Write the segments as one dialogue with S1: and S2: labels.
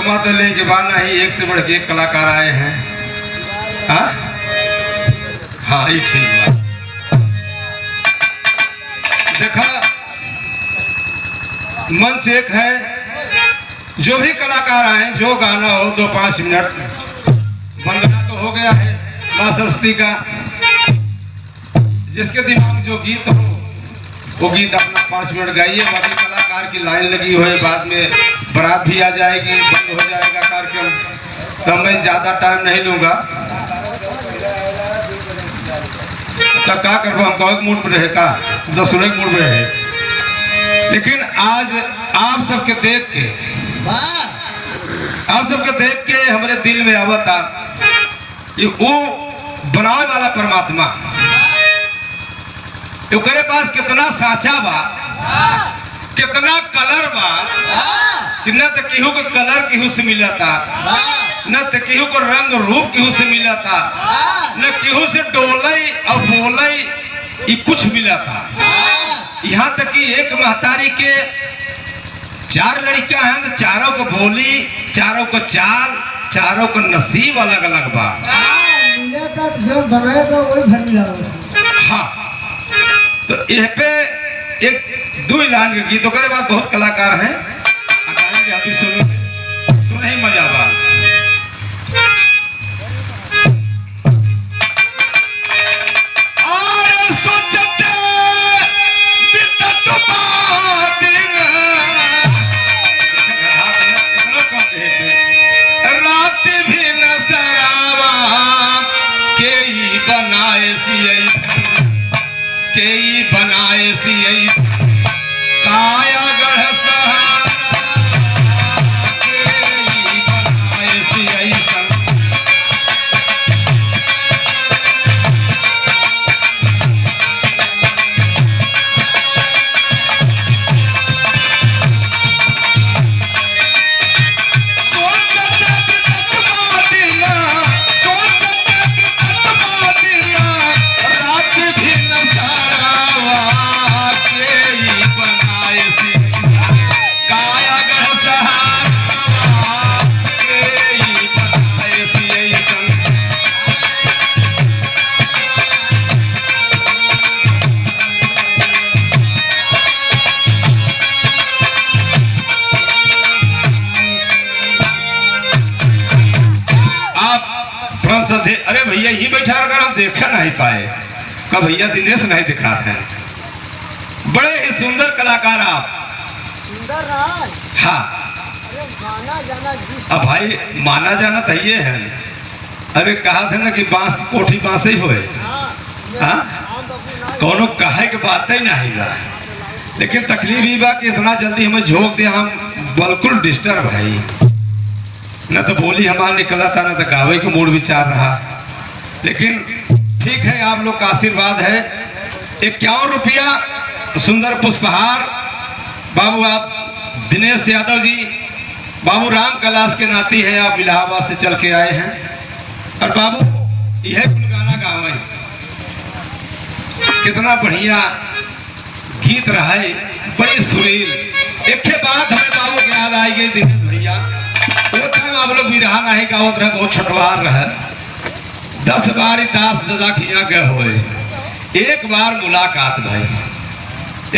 S1: मतमा तो ले जबाना ही एक से बढ़ के एक कलाकार आए हैं। हाँ हाँ ये ठीक बात। देखा मंच एक है, जो भी कलाकार आए जो गाना हो 2-5 मिनट। वंदना तो हो गया है माँ सरस्वती का, जिसके दिमाग जो गीत हो वो गीत अपना 5 मिनट गाइए। बाकी कलाकार की लाइन लगी हुई है, बाद में बारात भी आ जाएगी, बंद हो जाएगा कार्यक्रम, तो मैं ज़्यादा टाइम नहीं लूँगा। तो क्या करबो हम कौन मूड में रहे का 10 मूड में रहे। लेकिन आज आप सबके देख के हमारे दिल में आवता कि वो बनाने वाला परमात्मा ओकरे पास कितना साचा बा, कितना कलर बा कि न तो केहू को कलर केहू से मिलता, न तो केहू को रंग रूप केहू से मिलता, न केहू से डोलई और बोलई ये कुछ मिलता। यहाँ तक कि एक महतारी के 4 लड़कियां हैं तो चारों को बोली, चारों को चाल, चारों को नसीब अलग अलग बा। हाँ तो यह पे एक 2 लाइन के गीतों के बाद बहुत कलाकार हैं, सुने ही मजा बा। बनाए सी काया गढ़ बनाए सी थे। अरे भैया ही बैठा अगर हम देखा नहीं पाए का भैया दिनेश नहीं दिखाते हैं। बड़े ही सुंदर कलाकार आप। हाँ अब भाई माना जाना तो ये है। अरे कहा था ना कि बांस की कोठी बांस ही होए। हाँ कौनो कहे के बात ही नहीं बा, लेकिन तकलीफ ही बा कि इतना जल्दी हमें झोंक दिया, हम बिल्कुल डिस्टर्ब भाई। न तो बोली हमारा निकला था, न तो गावे का मूड विचार रहा। लेकिन ठीक है, आप लोग का आशीर्वाद है। 51 रुपया सुंदर पुष्पहार बाबू, आप दिनेश यादव जी, बाबू राम कलाश के नाती हैं, आप इलाहाबाद से चल के आए हैं। और बाबू यह गाना गावे, कितना बढ़िया गीत रहा है, बड़ी सुरील। एक बात हमें बाबू की याद आई गई दिनेश भैया, वो टाइम आप लोग भी रहा नहीं गावत रहे, बहुत छोटवार रहे। 10 बार दास दादा खिया गए हुए। एक बार मुलाकात भाई,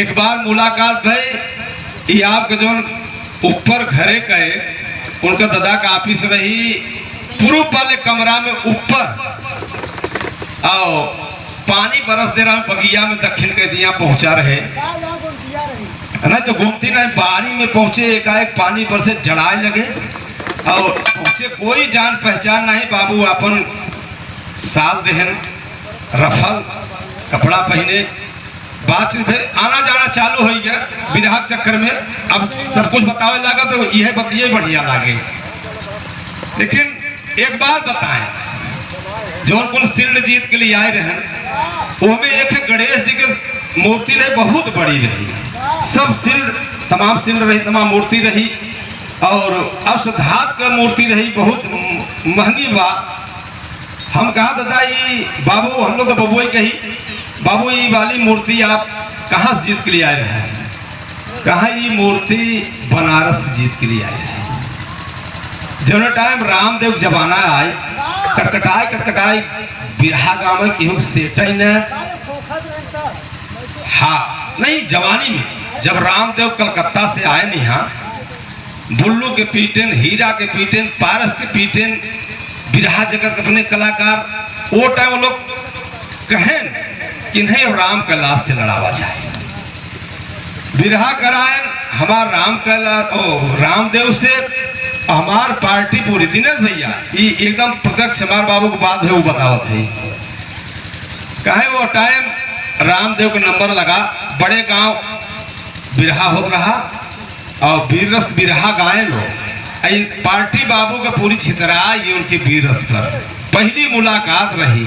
S1: एक बार मुलाकात भाई, ये आपके जो ऊपर घरे गए, उनका दादा का ऑफिस रही पूर्व वाले कमरा में ऊपर, आओ पानी बरस दे रहा बगिया में, दक्षिण के दिया पहुंचा रहे नहीं तो घूमती नहीं, बारी में पहुंचे, एकाएक पानी बरसे, जड़ाए लगे और पहुंचे, कोई जान पहचान नहीं। बाबू अपन साल देहन रफल कपड़ा पहने, बातचीत आना जाना चालू हो गया विराह चक्कर में। अब सब कुछ बतावे लगा तो यह बतिये बढ़िया लागे। लेकिन एक बात बताएं, जौनपुर शिल्ड जीत के लिए आए रहे, वो में एक गणेश जी की मूर्ति रही, बहुत बड़ी रही, सब शिल्ड तमाम शिल्ड रही, तमाम मूर्ति रही, और अष्टधात का मूर्ति रही, बहुत महंगी बात। हम कहा दादा ये बाबू, हम लोग तो बबुआ कही, बाबू ये वाली मूर्ति आप कहाँ से जीत के लिए आए हैं? कहा ये मूर्ति बनारस से जीत के लिए आए हैं। जो टाइम रामदेव के जमाना आए कटकटाई बिरहा गाँव में केहू सेट न। हाँ नहीं, जवानी में जब रामदेव कलकत्ता से आए नहीं, हाँ बुल्लू के पीटन, हीरा के पीटन, पारस के पीटन, बिरहा जगत के अपने कलाकार, वो टाइम वो लोग कहें कि नहीं राम कैलाश से लड़ावा जाए, बिरहा कराए हमार रामदेव से। हमार पार्टी पूरी दिनेश भैया ये एकदम प्रत्यक्ष हमार बाबू को बात है वो बतावत है। कहे वो टाइम रामदेव का नंबर लगा, बड़े गांव बिरहा हो रहा और वीररस बिरहा गाए लोग। पार्टी बाबू का पूरी छितरा ये उनके वीररस पर पहली मुलाकात रही।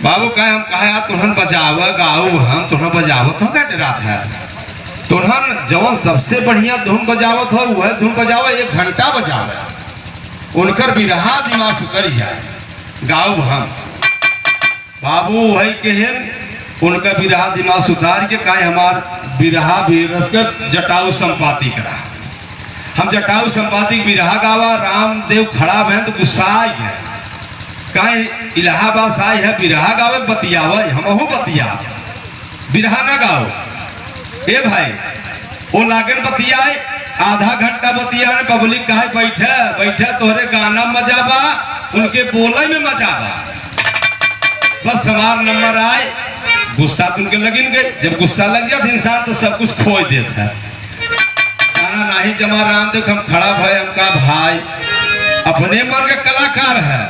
S1: बाबू कहे हम कहे तुहन बजाव गाओ, हम तुहन बजावत हो क्या डरात है, तुहन जवन सबसे बढ़िया धुन बजावत हो वह धुन बजाओ, 1 घंटा बजाओ, उनकर बिरहा दिमाग उतर जाए, गाओ हम। बाबू वही केहन उनका बिरहा दिमाग उतार के कहे हमार बिरहा वीररस का जटाऊ संपाति करा। हम जटाऊ संपाति बिरहा गावा, रामदेव खड़ा बहन तो गुस्सा आई है, कहे इलाहाबाद से आई है बिरहा गावे बतियावे, हमहू बतिया बिरहा ना गाओ। ए भाई वो लागन बतियाए, आधा घंटा बतियाए, पब्लिक कहे बैठे बैठे तोहरे गाना मजा बा, उनके बोले में मजा बा। बस हमार नंबर आए, गुस्सा तो उनके लगिन गए। जब गुस्सा लग जाता इंसान तो सब कुछ खो देता है। गाना नहीं जमा रामदेव हम खड़ा भाई, हमका भाई अपने मन के कलाकार है,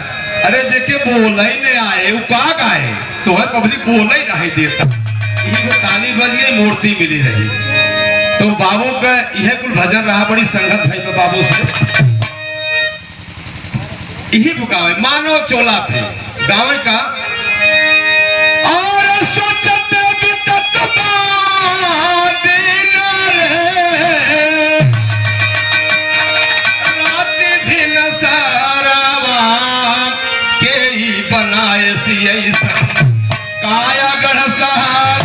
S1: अरे जेके बोले नहीं आए वो का गाए, तो है पब्लिक बोले ही नहीं देता। यही को ताली बज गई, मूर्ति मिली रही। तो बाबू का यह कुल भजन रहा, बड़ी संगत भाई तो बाबू से यही गावे मानो चोला थे गावे का। और सोचते रात दिन सारावा के ही बनाए सी काया गढ़ सहार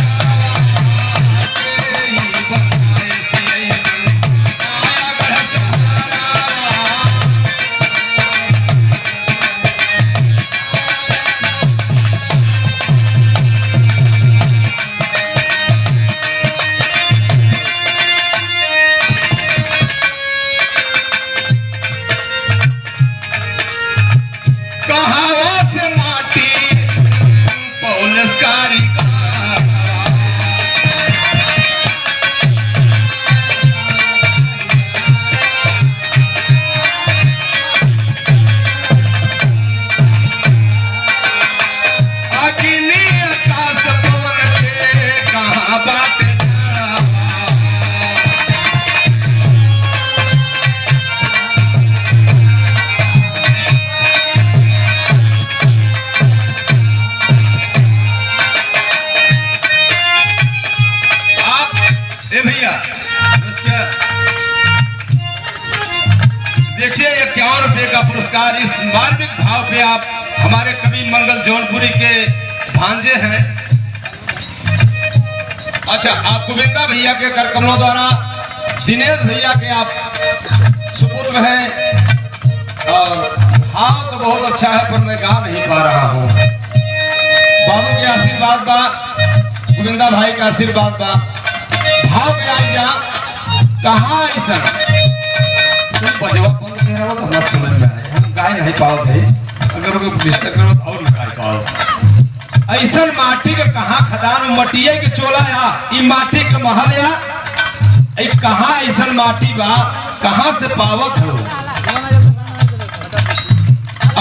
S1: पुरस्कार इस मार्मिक भाव पे आप हमारे कवि मंगल जौनपुरी के भांजे हैं। अच्छा, आप गोविंदा भैया के कर कमलों द्वारा दिनेश भैया के आप सुपुत्र हैं और भाव तो बहुत अच्छा है पर मैं गा नहीं पा रहा हूँ। बाबू के आशीर्वाद बा, गोविंदा भाई का आशीर्वाद बा, भाव पे आई जा कहाँ ऐसा बजवा बंद कर रहा हो तो हम समझ में आए, हम गाय नहीं पाओ थे, अगर वो डिस्टर्ब करो तो और गाय पाओ। ऐसा माटी के कहाँ खदान मटिया के चोला या ई माटी के महल या ए कहाँ ऐसा माटी बा, कहाँ से पावत हो?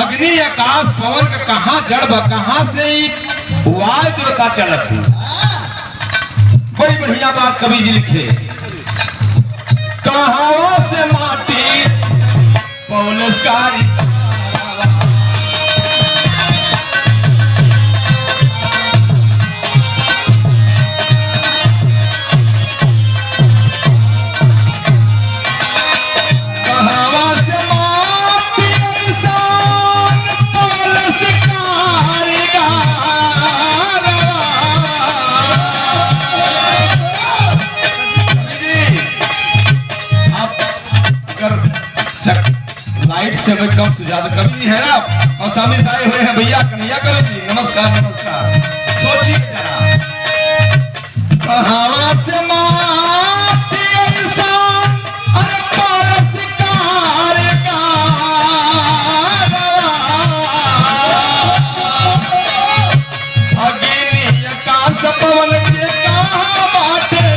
S1: अग्नि आकाश पवन के कहाँ जड़ बा, कहाँ से वायु देवता चलत है। बड़ी बढ़िया बात कवि जी लिखे, कहाँ से माटी पौलस्कारी हाइट से भी कम से ज्यादा कवि है ना। और सामने से आए हुए हैं भैया कन्हैया कवि जी, नमस्कार नमस्कार। सोचिए जरा, हवा से माटी इंसान अरे परस्कार का अग्नि आकाश पवन के कहाँ बाटे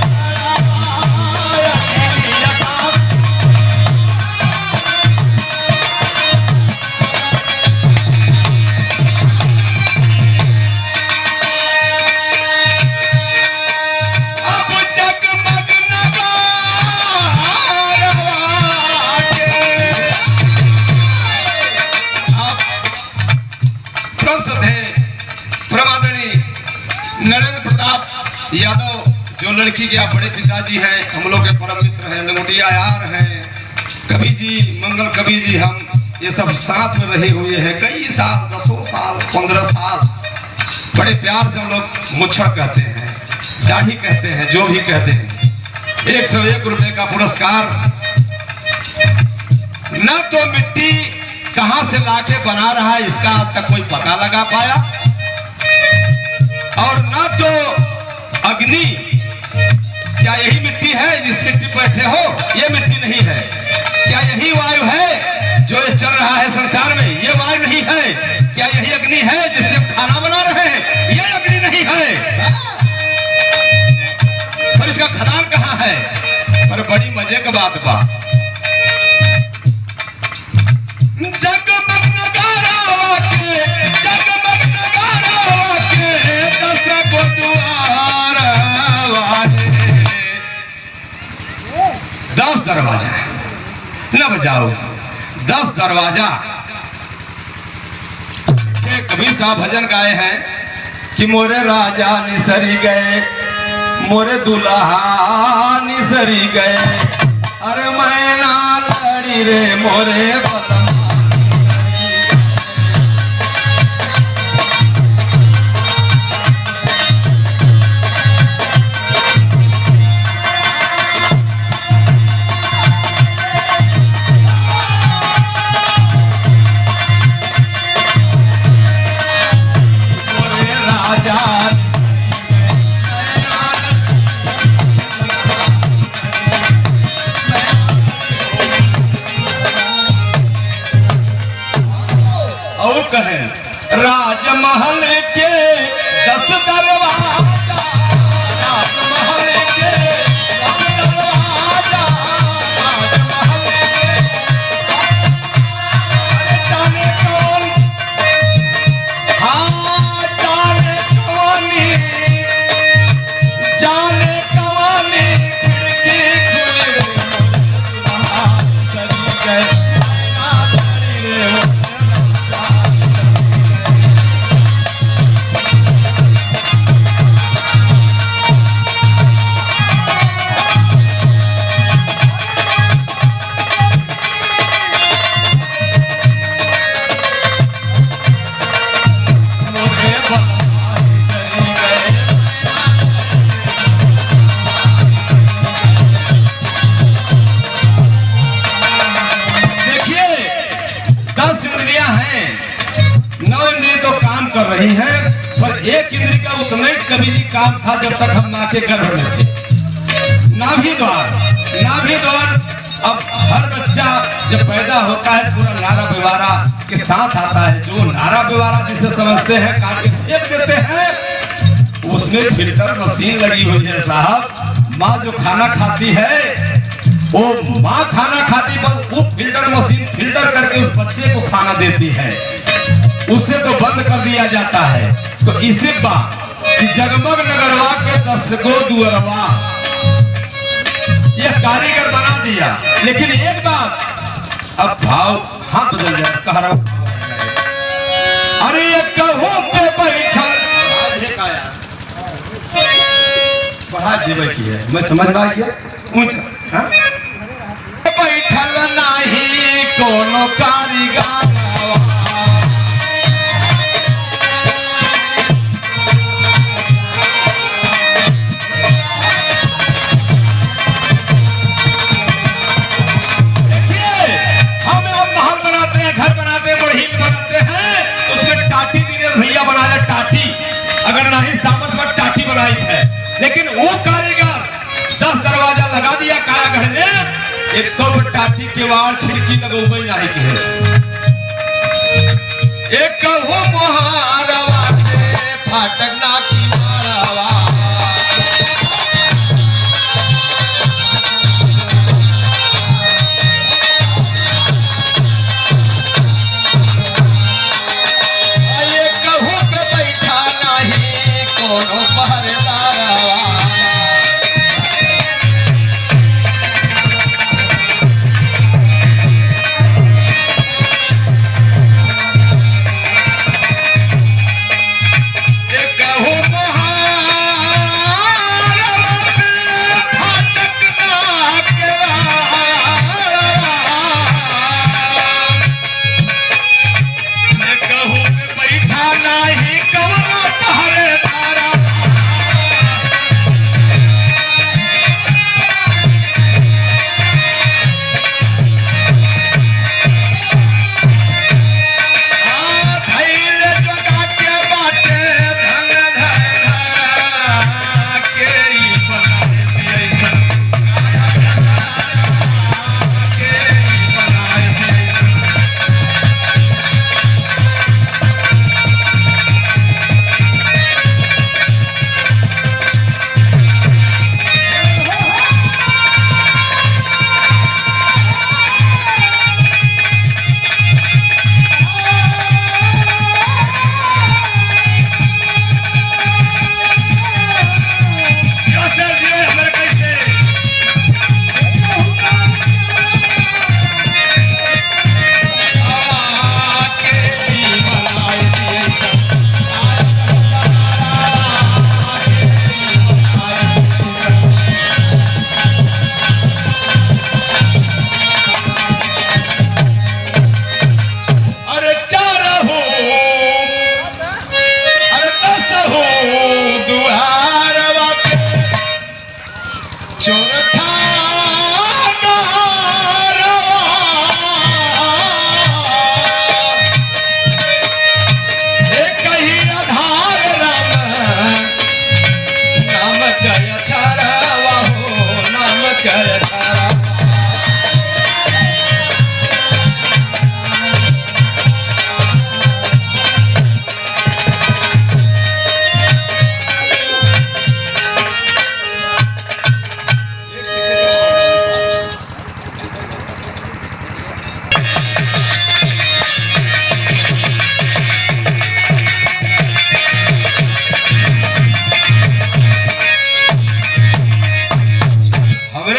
S1: नरेंद्र प्रताप यादव जो लड़की के आप बड़े पिताजी हैं, हम लोग के परम मित्र हैं, लंगोटिया यार हैं, कवि जी मंगल कवि जी, हम ये सब साथ में रहे हुए हैं कई साल, 10 साल 15 साल। बड़े प्यार से हम लोग मुच्छड़ कहते हैं, दाढ़ी कहते हैं, जो भी कहते हैं। 101 रुपए का पुरस्कार न तो मिट्टी कहां से लाके बना रहा है इसका अब तक कोई पता लगा पाया, और न तो अग्नि क्या यही मिट्टी है जिस मिट्टी पर बैठे हो, ये मिट्टी नहीं है। क्या यही वायु है जो ये चल रहा है संसार में, ये वायु नहीं है। क्या यही अग्नि है जिससे हम खाना बना रहे हैं, ये अग्नि नहीं है। पर इसका खदान कहाँ है? पर बड़ी मजे का बात बा, जगमग नगारा के, जगमग नगारा के 10 गो द्वार वाले, 10 दरवाजा न बजाओ, 10 दरवाजा के कबीर साहब भजन गाए हैं कि मोरे राजा निसरी गए, मोरे दुल्हा निसरी गए, अरे मैं ना लड़ी रे मोरे बलम। राजमहल के 10 दरवाजा, राजमहल के 10 दरवाजा, राजमहल के जाने कौन, हाँ जाने कौनी, जाने कौनी खिड़की खुली चली गए। कर रही है, पर एक इंद्री का उतना ही कभी काम था जब तक हम मां के गर्भ में थे। नाभि द्वार, नाभि द्वार अब हर बच्चा जब पैदा होता है पूरा नारा बिवारा के साथ आता है। जो नारा बिवारा जिसे समझते हैं काट के फेंक देते हैं, उसमें फिल्टर मशीन लगी हुई है साहब। माँ जो खाना खाती है वो माँ खाना खाती, बस वो फिल्टर मशीन फिल्टर करके उस बच्चे को खाना देती है, उससे तो बंद कर दिया जाता है। तो इसी बात कि जगमग नगरवा के 10 गो दुअरवा ये कारीगर बना दिया। लेकिन एक बात, अब भाव हाथ बदल जाए, कह रहा हूं अरे ये कहो पे बैठा बढ़ा देवे की है, मैं समझ पा गया। बैठल नहीं कोनो कारीगर, एक टाटी केवाड़ खिड़की लगोबै नाही के एक हो मोहारवा से फाटक ना की मारवा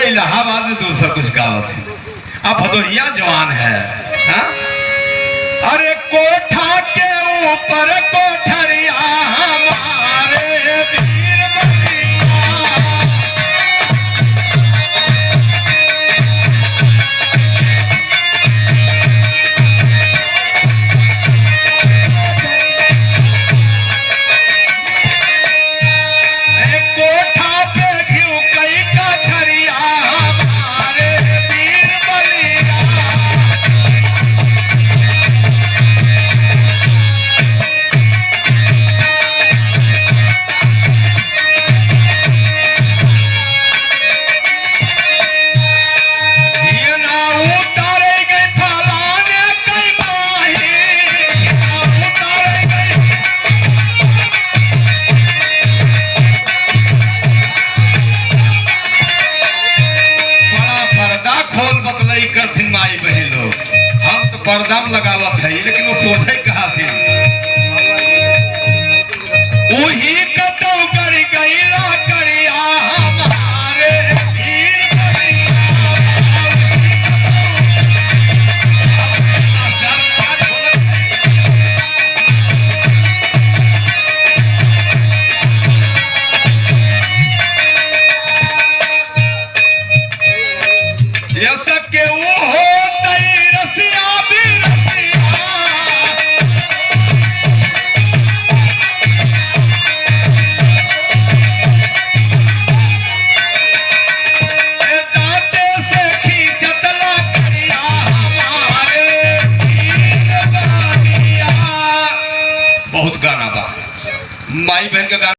S1: इलाहाबाद में दूसरा कुछ गावत है। अब भदोहिया जवान है हा? अरे कोठा के ऊपर कोठरिया हमारे वीर बलिया कोठा पे घिउ कई का छरिया हमारे वीर बलिया करथिन माई बहन लोग हम तो पर्दा में लगावत है लेकिन वो सोझे कहा थी वही कतौ कर गईला करिया हमारे वीर बलिया यस के वो हो बहुत गाना बा माई बहन का गाना।